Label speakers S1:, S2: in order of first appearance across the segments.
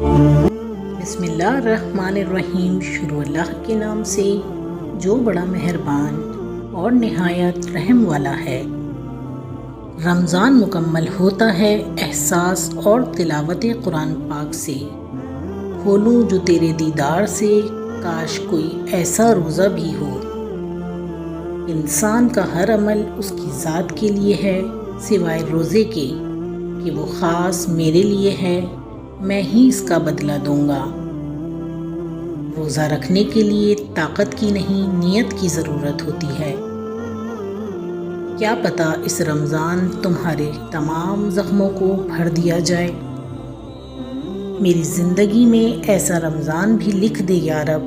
S1: بسم اللہ الرحمن الرحیم۔ شروع اللہ کے نام سے جو بڑا مہربان اور نہایت رحم والا ہے۔ رمضان مکمل ہوتا ہے احساس اور تلاوت قرآن پاک سے۔ کھولوں جو تیرے دیدار سے، کاش کوئی ایسا روزہ بھی ہو۔ انسان کا ہر عمل اس کی ذات کے لیے ہے، سوائے روزے کے کہ وہ خاص میرے لیے ہے، میں ہی اس کا بدلہ دوں گا۔ روزہ رکھنے کے لیے طاقت کی نہیں، نیت کی ضرورت ہوتی ہے۔ کیا پتہ اس رمضان تمہارے تمام زخموں کو بھر دیا جائے۔ میری زندگی میں ایسا رمضان بھی لکھ دے یا رب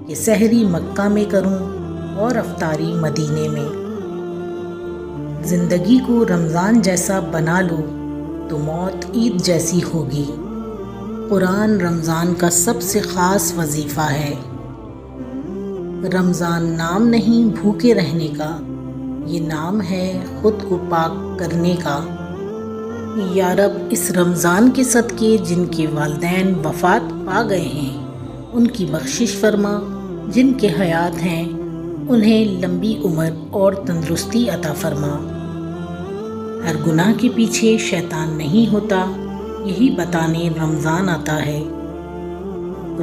S1: کہ سحری مکہ میں کروں اور افطاری مدینے میں۔ زندگی کو رمضان جیسا بنا لو تو موت عید جیسی ہوگی۔ قرآن رمضان کا سب سے خاص وظیفہ ہے۔ رمضان نام نہیں بھوکے رہنے کا، یہ نام ہے خود کو پاک کرنے کا۔ یا رب اس رمضان کے صدقے جن کے والدین وفات پا گئے ہیں ان کی بخشش فرما، جن کے حیات ہیں انہیں لمبی عمر اور تندرستی عطا فرما۔ ہر گناہ کے پیچھے شیطان نہیں ہوتا، یہی بتانے رمضان آتا ہے۔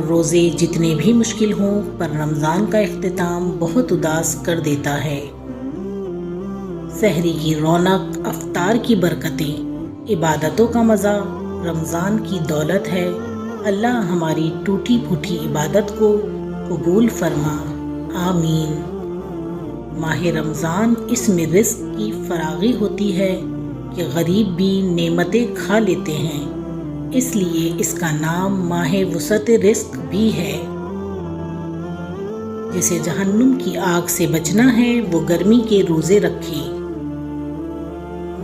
S1: روزے جتنے بھی مشکل ہوں پر رمضان کا اختتام بہت اداس کر دیتا ہے۔ سحری کی رونق، افطار کی برکتیں، عبادتوں کا مزہ رمضان کی دولت ہے۔ اللہ ہماری ٹوٹی پھوٹی عبادت کو قبول فرما، آمین۔ ماہ رمضان اس میں رزق کی فراغی ہوتی ہے کہ غریب بھی نعمتیں کھا لیتے ہیں، اس لیے اس کا نام ماہ وسعت رزق بھی ہے۔ جسے جہنم کی آگ سے بچنا ہے وہ گرمی کے روزے رکھے۔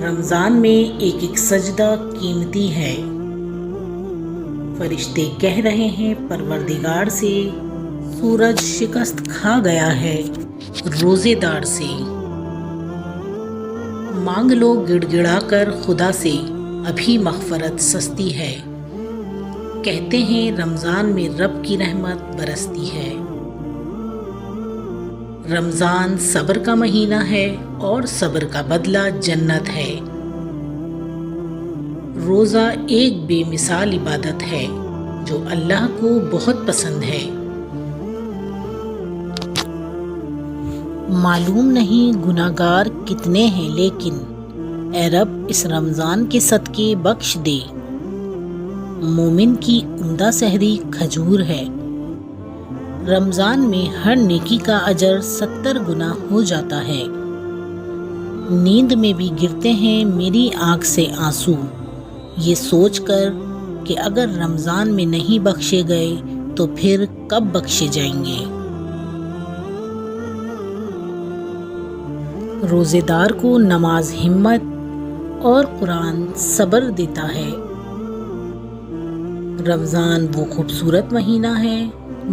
S1: رمضان میں ایک ایک سجدہ قیمتی ہے۔ فرشتے کہہ رہے ہیں پروردگار سے، سورج شکست کھا گیا ہے روزے دار سے۔ مانگ لو گڑ گڑا کر خدا سے، ابھی مغفرت سستی ہے۔ کہتے ہیں رمضان میں رب کی رحمت برستی ہے۔ رمضان صبر کا مہینہ ہے اور صبر کا بدلہ جنت ہے۔ روزہ ایک بے مثال عبادت ہے جو اللہ کو بہت پسند ہے۔ معلوم نہیں گناہگار کتنے ہیں، لیکن اے رب اس رمضان کے صدقے بخش دے۔ مومن کی عمدہ سحری کھجور ہے۔ رمضان میں ہر نیکی کا اجر 70 گنا ہو جاتا ہے۔ نیند میں بھی گرتے ہیں میری آنکھ سے آنسو، یہ سوچ کر کہ اگر رمضان میں نہیں بخشے گئے تو پھر کب بخشے جائیں گے۔ روزے دار کو نماز ہمت اور قرآن صبر دیتا ہے۔ رمضان وہ خوبصورت مہینہ ہے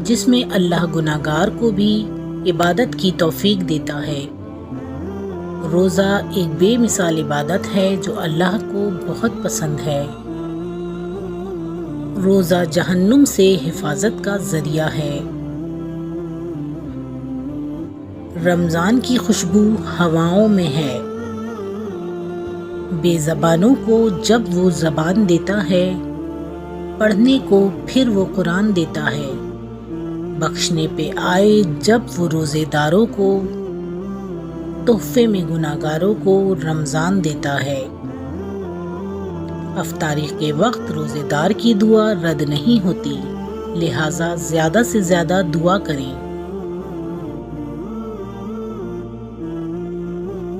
S1: جس میں اللہ گناہگار کو بھی عبادت کی توفیق دیتا ہے۔ روزہ ایک بے مثال عبادت ہے جو اللہ کو بہت پسند ہے۔ روزہ جہنم سے حفاظت کا ذریعہ ہے۔ رمضان کی خوشبو ہواؤں میں ہے۔ بے زبانوں کو جب وہ زبان دیتا ہے، پڑھنے کو پھر وہ قرآن دیتا ہے، بخشنے پہ آئے جب وہ روزے داروں کو، تحفے میں گناہگاروں کو رمضان دیتا ہے۔ افطاری کے وقت روزے دار کی دعا رد نہیں ہوتی، لہٰذا زیادہ سے زیادہ دعا کریں۔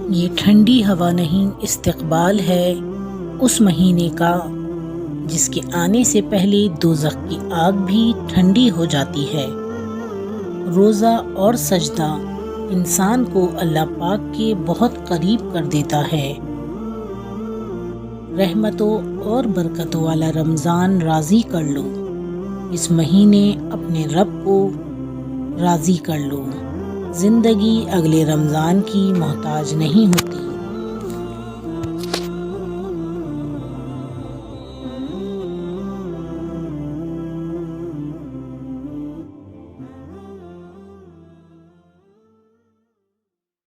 S1: یہ ٹھنڈی ہوا نہیں، استقبال ہے اس مہینے کا جس کے آنے سے پہلے دوزخ کی آگ بھی ٹھنڈی ہو جاتی ہے۔ روزہ اور سجدہ انسان کو اللہ پاک کے بہت قریب کر دیتا ہے۔ رحمتوں اور برکتوں والا رمضان راضی کر لو، اس مہینے اپنے رب کو راضی کر لو۔ زندگی اگلے رمضان کی محتاج نہیں ہوتی۔